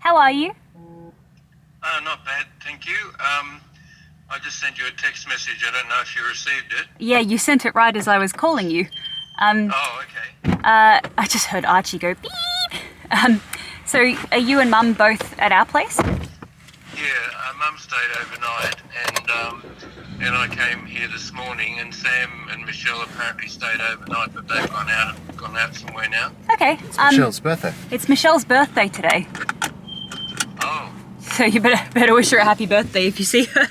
How are you? Not bad, thank you. I just sent you a text message. I don't know if you received it. Yeah, you sent it right as I was calling you. Oh, okay. I just heard Archie go beep. So are you and Mum both at our place? Yeah, Mum stayed overnight, and I came here this morning, and Sam and Michelle apparently stayed overnight, but they've gone out somewhere now. Okay. Michelle's birthday. It's Michelle's birthday today, Oh, so you better wish her a happy birthday if you see her.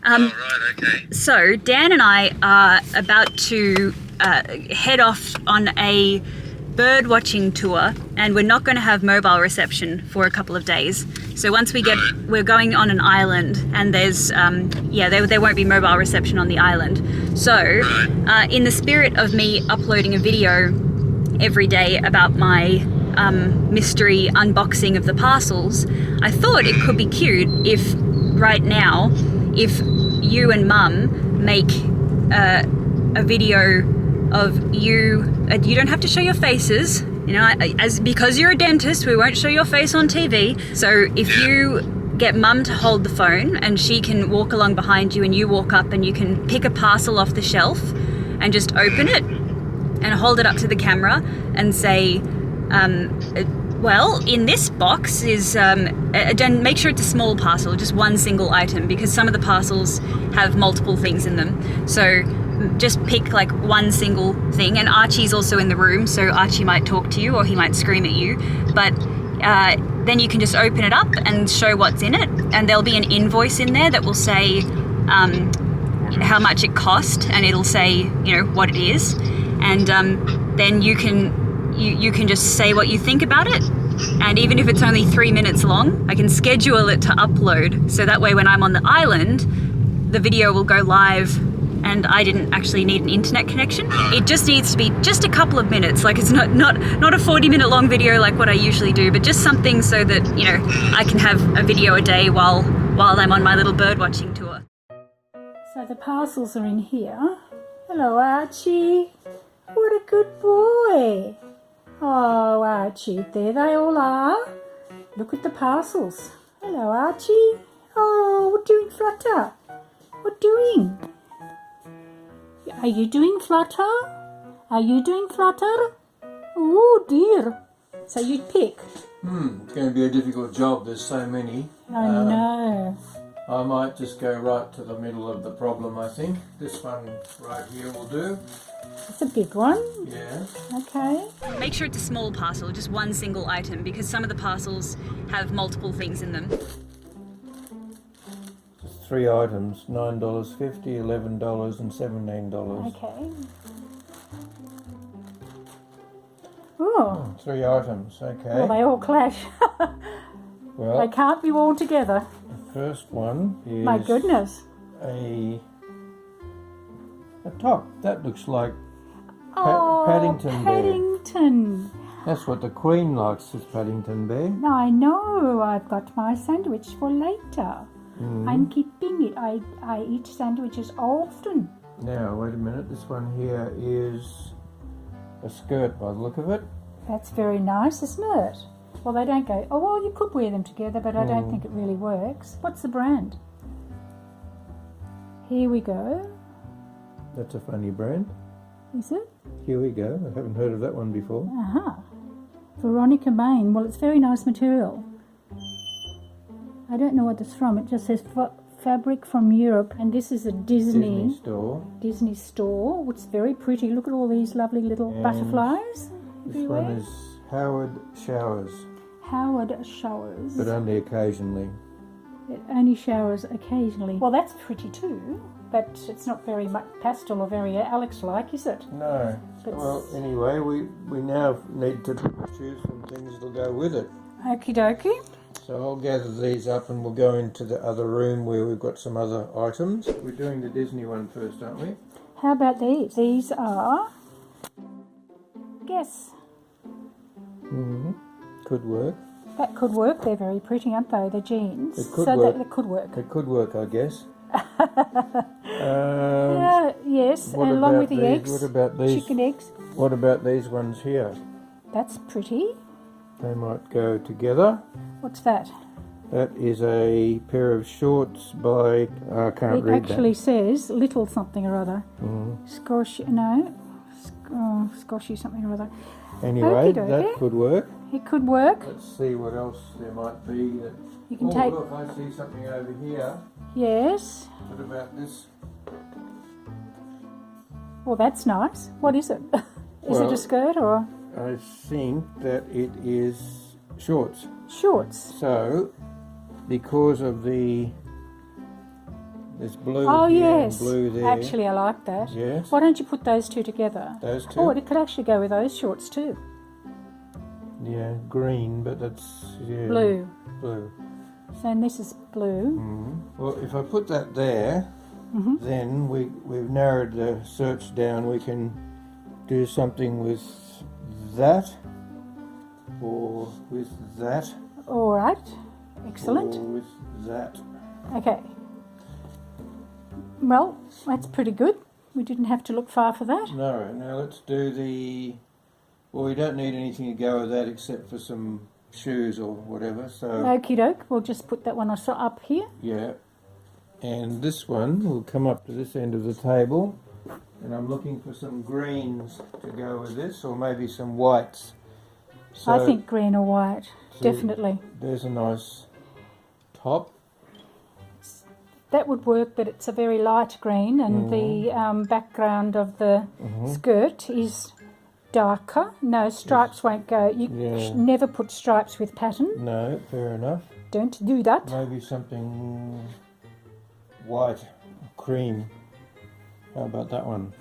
right, okay. So Dan and I are about to head off on a bird watching tour, and we're not going to have mobile reception for a couple of days. So once we're going on an island, and there's there won't be mobile reception on the island. So in the spirit of me uploading a video every day about my mystery unboxing of the parcels, I thought it could be cute if right now, if you and Mum make a video of you. You don't have to show your faces, you know, because you're a dentist, we won't show your face on TV. So if you get Mum to hold the phone, and she can walk along behind you, and you walk up and you can pick a parcel off the shelf and just open it and hold it up to the camera and say, well, in this box is, make sure it's a small parcel, just one single item, because some of the parcels have multiple things in them. So just pick like one single thing, and Archie's also in the room, so Archie might talk to you or he might scream at you, but then you can just open it up and show what's in it, and there'll be an invoice in there that will say how much it cost, and it'll say, you know, what it is, and then you can just say what you think about it. And even if it's only 3 minutes long, I can schedule it to upload, so that way when I'm on the island, the video will go live and I didn't actually need an internet connection. It just needs to be just a couple of minutes. Like, it's not a 40-minute long video like what I usually do, but just something so that, you know, I can have a video a day while I'm on my little bird watching tour. So the parcels are in here. Hello, Archie. What a good boy. Oh, Archie, there they all are. Look at the parcels. Hello, Archie. Oh, what doing, Flutter? What doing? Are you doing Flutter? Are you doing Flutter? Oh dear. So you'd pick? It's going to be a difficult job. There's so many. I know. I might just go right to the middle of the problem, I think. This one right here will do. It's a big one. Yeah. Okay. Make sure it's a small parcel, just one single item, because some of the parcels have multiple things in them. 3 items, $9.50, $11 and $17. Okay. Oh. 3 items, okay. Well, they all clash. Well, They can't be all together. the first one is My goodness. a top. That looks like Oh, Paddington Bear. Paddington. That's what the Queen likes, this Paddington Bear. I know. I've got my sandwich for later. I'm keeping it. I eat sandwiches often. Now, wait a minute. This one here is a skirt by the look of it. That's very nice, isn't it? Well, they don't go, oh, well, you could wear them together, but I don't think it really works. What's the brand? Here we go. That's a funny brand. Is it? Here we go. I haven't heard of that one before. Aha. Veronica Main. Well, it's very nice material. I don't know what it's from. It just says fabric from Europe. And this is a Disney store. Disney store. It's very pretty. Look at all these lovely little butterflies. This everywhere. one is Howard Showers, Howard Showers. but only occasionally. It only showers occasionally. Well, that's pretty too, but it's not very much pastel or very Alex-like, is it? No. But Well, anyway, we now need to choose some things that'll go with it. Okie dokie. So I'll gather these up and we'll go into the other room where we've got some other items. We're doing the Disney one first, aren't we? How about these? These are... Guess. Could work. That could work. They're very pretty, aren't they? The jeans. It could so work. that could work. It could work, I guess. Yes, What and along about with the these? eggs. What about these? Chicken eggs. What about these ones here? That's pretty. they might go together. What's that? That is a pair of shorts by, I can't It read actually says little something or other. Scoshy, no. Scoshy something or other. that. Anyway, Okey-dokey. that could work. It could work. Let's see what else there might be. That, You can oh, take... look, I see something over here. Yes. What about this? Well, that's nice. What is it? Is it Well- a skirt or I think that it is shorts. shorts? So, because of there's blue Oh, here yes. and blue there. Actually, I like that. Yes. Why don't you put those two together? Those two? Oh, it could actually go with those shorts too. Yeah, green, but that's yeah, Blue. Blue. So, and this is blue. Well, if I put that there, then we've narrowed the search down. We can do something with that, or with that, All right. Excellent. or with that. Okay. Well, that's pretty good. We didn't have to look far for that. No, now let's do the. Well, we don't need anything to go with that except for some shoes or whatever. So Okie doke. We'll just put that one up here. yeah, and this one will come up to this end of the table, and I'm looking for some greens to go with this, or maybe some whites. So I think green or white. so Definitely. there's a nice top. That would work, but it's a very light green, and the background of the skirt is darker. No, stripes won't go. You Yeah. never put stripes with pattern. No, fair enough. Don't do that. Maybe something white, cream. How about that one?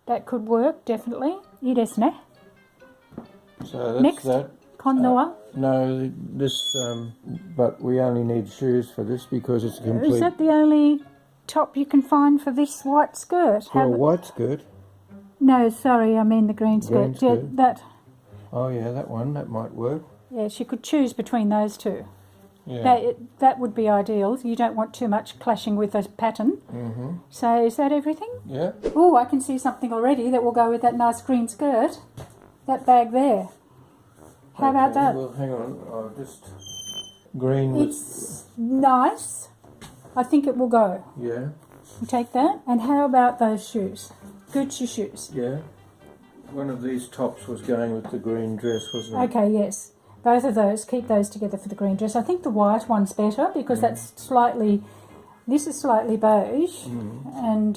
That could work, definitely. Iですね. So that's Next. that. 今度は No, this, but we only need shoes for this because it's a complete. Is that the only top you can find for this white skirt? for a white skirt? No, sorry, I mean the green skirt. Green Yeah, skirt. that. Oh yeah, that one, that might work. Yes, you could choose between those two. Yeah. That would be ideal. You don't want too much clashing with the pattern. So is that everything? Yeah. Oh, I can see something already that will go with that nice green skirt. That bag there. How about Okay, that? Well, hang on. I'll just green with. It's nice. I think it will go. Yeah. You take that. And how about those shoes? Gucci shoes. Yeah. One of these tops was going with the green dress, wasn't it? Okay, yes. Both of those, keep those together for the green dress. I think the white one's better because that's slightly, this is slightly beige, and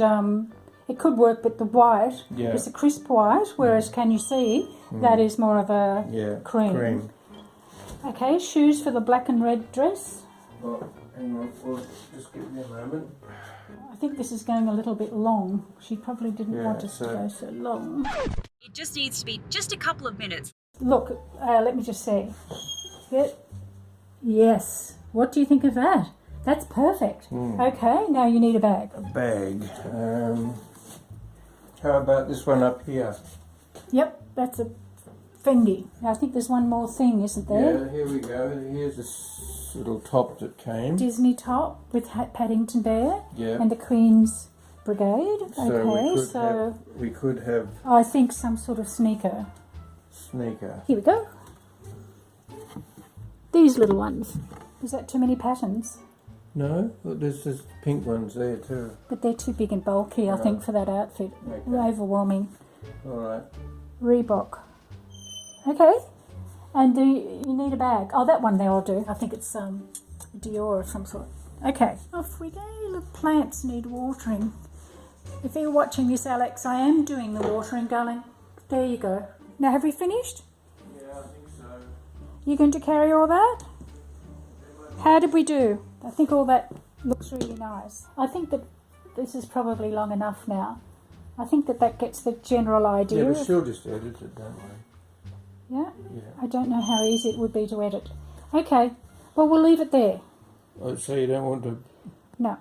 it could work, but the white Yeah. is a crisp white, whereas can you see that is more of a Yeah. cream. Okay, shoes for the black and red dress. Well, hang on. Well, just give me a moment. I think this is going a little bit long. She probably didn't Yeah, want us to so- go so long. It just needs to be just a couple of minutes. Look, let me just see. Yes. What do you think of that? That's perfect. Okay, now you need a bag. A bag. How about this one up here? Yep, that's a Fendi. Now, I think there's one more thing, isn't there? Yeah, here we go. Here's this little top that came. Disney top with Paddington Bear Yeah. and the Queen's Brigade. So Okay, we could have I think some sort of sneaker. sneaker. Here we go. These little ones. Is that too many patterns? No, but there's pink ones there too. But they're too big and bulky, I think, for that outfit. Okay. Overwhelming. All right. Reebok. Okay. And do you need a bag? Oh, that one there will do. I think it's Dior of some sort. Okay. Off we go. Look, plants need watering. If you're watching this, Alex, I am doing the watering, darling. There you go. Now, have we finished? Yeah, I think so. You going to carry all that? How did we do? I think all that looks really nice. I think that this is probably long enough now. I think that gets the general idea. Yeah, but of- she'll just edit it, don't we? Yeah? Yeah. I don't know how easy it would be to edit. Okay, well, we'll leave it there. Oh, so you don't want to No.